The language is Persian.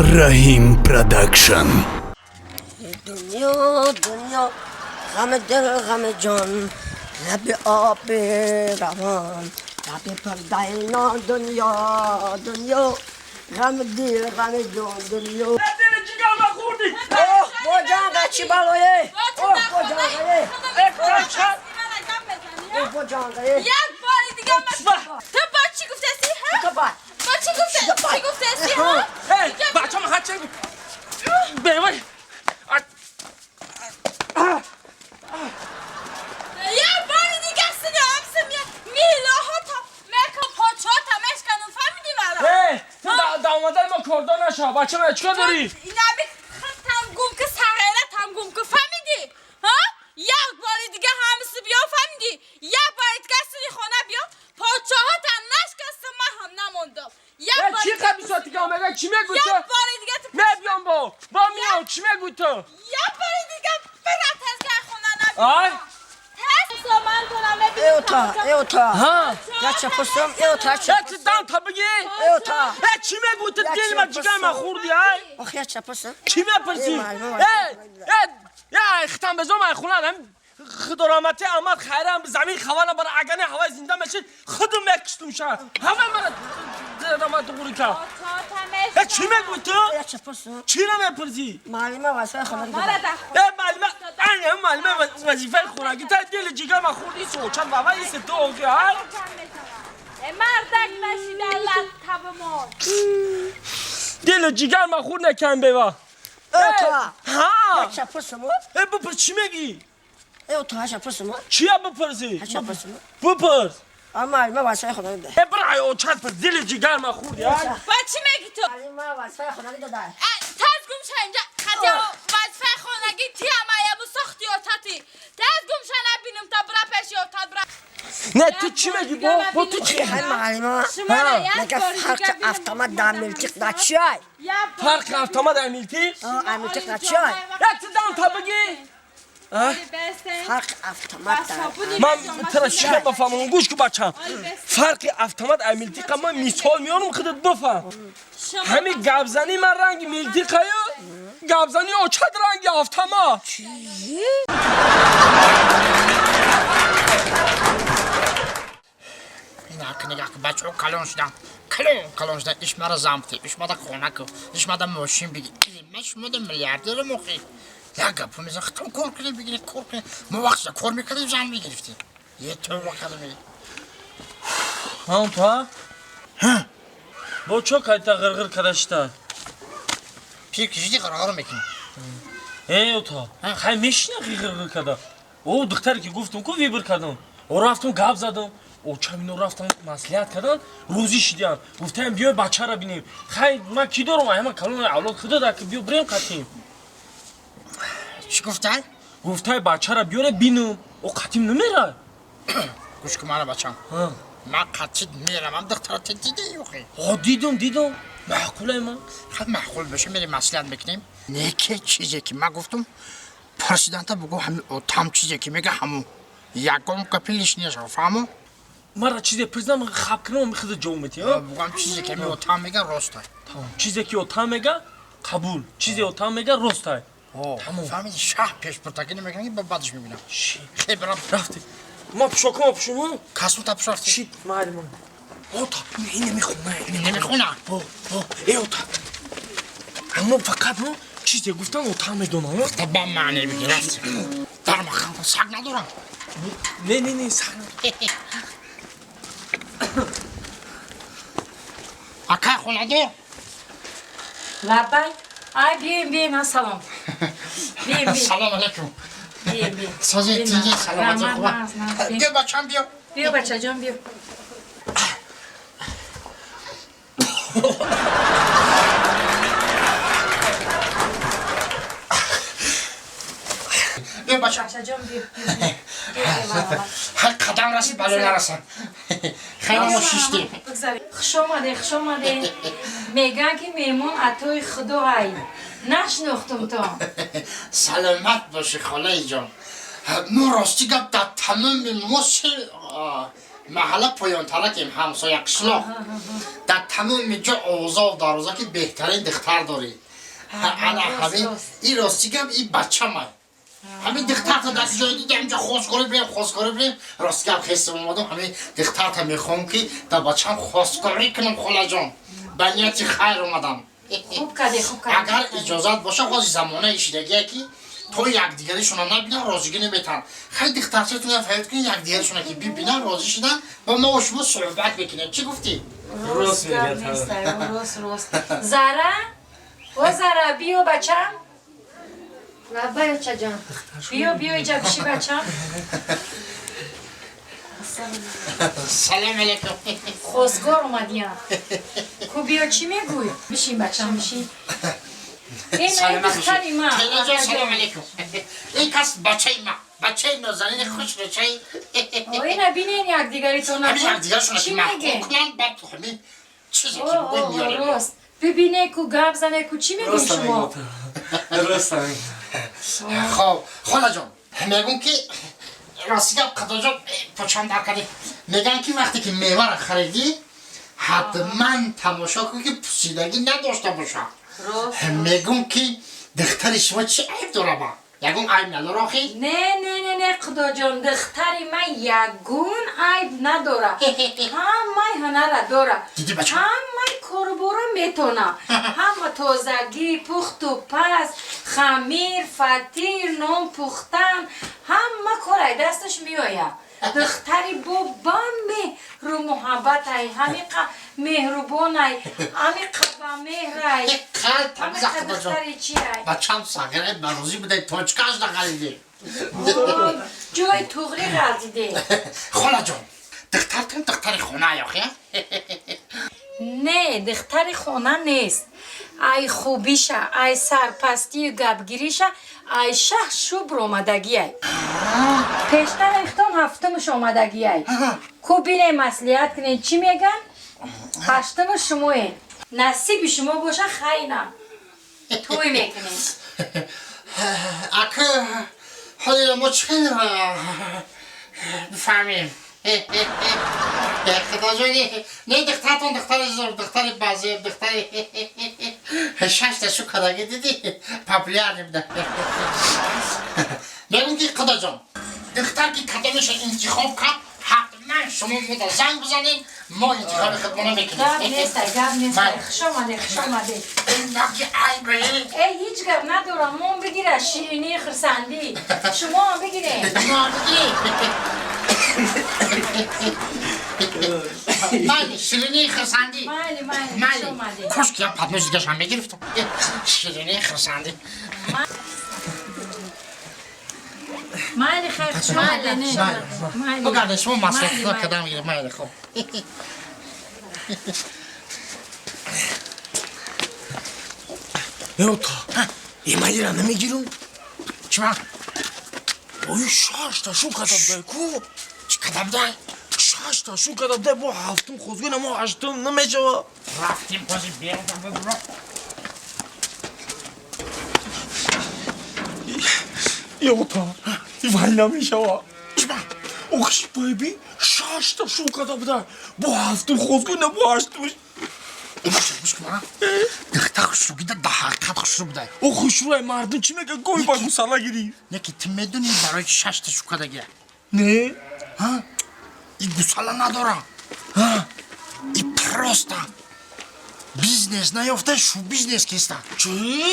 رحیم پروداکشن. دنیا دنیا غم دل غم جان، لب آب روان، لب پردینا. دنیا دنیا غم دل غم جان. دنیا دل جیگر ما خوردی. اوه با چی بالایه؟ اوه با جانگه با جانگه یک باری دیگه تو با چی گفتسی ها؟ تو با چی گفتسی ها؟ بچه ما هر چه بیوی یک باری دیگه سنی همسه میلا ها تا مکا پاچه ها تا مشکنون فهمیدی مرا؟ تو دامادر ما کردان نشا. بچه ما چکا داری؟ این نبی تمگوم که سغیره تمگوم که فهمیدی؟ ها؟ یک باری دیگه همسه بیا فهمیدی؟ یک باری دیگه سنی خونه بیا پاچه ها تا نشکستم من هم نموندم. چی قبی ساعتی که آمده؟ چی میگوی تو؟ یک باری دیگه تو نبیام با میام. چی میگوی تو؟ یک باری دیگه برا تزگاه خونه آی؟ نبیم تست من کنم ایوتا ها؟ یا چه پسم ایوتا چه چه دام تا بگی؟ ایوتا چی میگوی تو؟ دل ما جیگر ما خوردی های؟ آخ یا چه پسم چی میپرسی؟ ختم بزن من خونن هم خدارامتی آمد خیرم زمین خوانم برای اگنه هوای زنده میشید خودم مکشتم شد همه من درامت دوری کرد. چی میگوی تو؟ یا چه پسم چی رو میپرسی؟ معلمه واسه خونه معلمه وظیفه خونگی تا دل جیگر من خوردی سوچن و این سته آنگی های؟ مردک نشید علت تب ما دل جیگر من خورد نکن بیوا. ایوتا ها؟ یا چه پسم بپرس چی میگی؟ ایوتا چه پسم چیا بپرسی؟ چه پسم بپرس. معلمه واسه خونه ده برای او چند پر دل جیگر من خوردی های؟ با چی میگی تو؟ معلمه واسه خونه ده تزگوم شا اینجا خطیه وظیفه خونگی تی همه بو سختی و تاتی تزگوم شا نبینم تا برا پیشی و تا برا نه تو چی میگی با تو چی؟ های معلمه شما را یک مگه باری دیگه فرق بینم автомат در ملتیق دا چی های؟ فرق автомат امیلتی؟ ملتیق دا چی های؟ تو دام تا بگی؟ فرق автомат در من ترا چی بفهمم گوش کو بچم. فرق автомат امیلتی که من مثال میارم خودت بفهم. همین گابزنی من رنگ میلتی که گابزنی او چه رنگ автомат؟ نگاه کن بچه ها کلان شدن ایش مرا زمتی ایش مادا خونه کو ایش مادا ماشین بگی ایش مادا میلیاردر مخی یا گپو میزن ختم کار کنیم بگیری کار کنیم ما وقت کار میکردیم زن میگرفتیم یه تو وقت میگی هم تو؟ با چه کایتا غرغر کداشتا؟ پیر کشیدی قرار میکنیم ای تو خیلی میشنه غرغر کدا او دختر که گفتم کو ویبر کردم او رفتم گاب زدم او چمینو رفتم مصلحت کردن روزی شدیم گفتم بیا بچه را بینیم خیلی من کی دارم همه کلون اولاد خدا دا که بیا بریم کتیم چی گفتن؟ گفتم بچه را بیاره بینم او کتیم نمیره گوش کن منو بچم من قطعید میرم هم دخترات دیده یوخی دیدم معقوله من خیلی معقول بشه میریم مصلحت بکنیم نه که چیزی که من گفتم پرسیدن تا بگو همین تام چیزی که میگه همون یکم کپیلش نیست فهمو؟ مرا چیزی پرزنم خب کنم میخواد جومتی ها بگم چیزی که میگه تام میگه راسته چیزی که اوتا میگه قبول چیزی اوتا میگه راسته تمام فهمیدی شاه پیش پرتاگی نمیکنی با بعدش میبینم خیلی برام رفتی ما پیشو کسو تا پیش رفتی چی معلومه اوتا این نمیخونه ای اوتا اما فقط ما چیزی گفتم اوتا میدونم تا با معنی بگی رفتی در مخم سگ ندارم نه سگ اکا خونه دو لبک آی بیایم ها سلام بیایم سلام علیکم بیایم سازی تیجی سلامتی خوبه بیا بچم بیا بچه جان بیا بیا بچم بچه جان بیا هر قدم رسی بلو نرسن خیلی ما شیشتی خوش آمده میگن که میمون اتوی خدا های نشناختم تا سلامت باشی خاله جان نو راستی گفت در تمام مصر محله پایان ترکیم همسایه قشلاق در همون میگه اوضاع و داروزا که بهترین دختر داری انا همین این راستی گم این بچه من همین دختر تا دست جای دیگه همینجا خوزگاری بریم راستی گم خیستم اومدم همین دختر تا میخوام که تا بچه هم خوزگاری کنم خلا جان به نیتی خیر اومدم خوب کردی خوب کردی اگر اجازت باشه خوزی زمانه ایشیدگیه که تو یک دیگریشون رو نبینن رازیگی نمیتن خیلی دخترچه‌تون هم فهمید کنید یک دیگریشون که ببینن راضی شدن با ما و شما صحبت بکنید چی گفتی؟ روست زره و زره بیو بچم و بچه جان بیو اینجا بشی بچم سلام علیکم خوزگار اومدیم کو بیو چی میگوی؟ بشین بچم بشین این دختری ما اینجا سلام علیکم این کس بچه نازنین خوش بچه این بینین یک دیگری تو همین یک نکن دیگرشون چی که محکوم میگه؟ کنن بعد همین چیزی که بگوی میاریم راست ببینه کو گپ زنه کو چی میگوی شما خب خالا جان میگم که راستی گم قدا جان پچان در کردی میگن که وقتی که میوه را خریدی حتما تماشا کن که پوسیدگی نداشته باشه میگم که دختر شما چی عیب داره با؟ یکون عیب نداره آخی؟ نه خدا جان دختری من یگون عیب نداره همه هنر داره دیدی بچه؟ همه کاربارا میتونه همه تازگی پخت و پس خمیر فتیر نان پختن همه کار دستش میآید دختری با بم رو محبت ای همین مهربان ای همین قبا مهر ای یک قلب تمیز همین خدا جان دختری چی ای بچه هم ساگره بروزی بوده توچکاش نخریدی جای تغری غلطیده خالا جان دخترتون دختر خونه یا خیه؟ نه دختر خونه نیست ای خوبیشه ای سرپستی و گبگیریشه ای شه شوبر آمدگی ای پیشتر اختان هفتمش آمدگی ای کو بینه مسئولیت کنین چی میگن؟ هشتم شمایین نصیب شما باشه خیلی توی میکنین اکه حالی ما چه بفهمیم خدا جانی نه دخترتون دختر زور دختر بازی دختر شش شو کداگی دیدی پاپولار نمیده میگم که خدا جان دختر که کدامش انتخاب کرد حتما شما مدل زنگ بزنین ما انتخاب خودمون میکنیم گب نیست خوش آمده این نقی عیبه ای هیچ گب ندارم ما بگیره شیرینی خرسندی شما هم بگیره ما بگی مالی شیرینی خرسندی مالی خوش آمده کاش که پدمش دیگه هم میگرفتم شیرینی خرسندی مالی خیر خوش آمده نه بگرده شما مصرفی ها کدام میگیره مالی خوب یوتا ایمایی را نمیگیرم چی من؟ اوی شاشتا شو کتاب ده کو چی کدام دای؟ شاشتا شو کتاب ده با هفتم خوزگونه ما هشتم نمیشه رفتیم بازی بیرون برو یوتا ایمایی نمیشه چی من؟ اوخش بایبی شاشتا شو کتاب ده با هفتم خوزگونه با هشتمش اینا چه کنم؟ دختر خوش بوده ده حقیقت خوش بوده او خوشروی مردم چی میگه گوی با گوسالا گیری نه که تو میدونی برای شش تا شوکادگیه نه ها؟ این گوسالا نداره ها؟ این پرسته بیزنس نیافته شو بیزنس کسته چی؟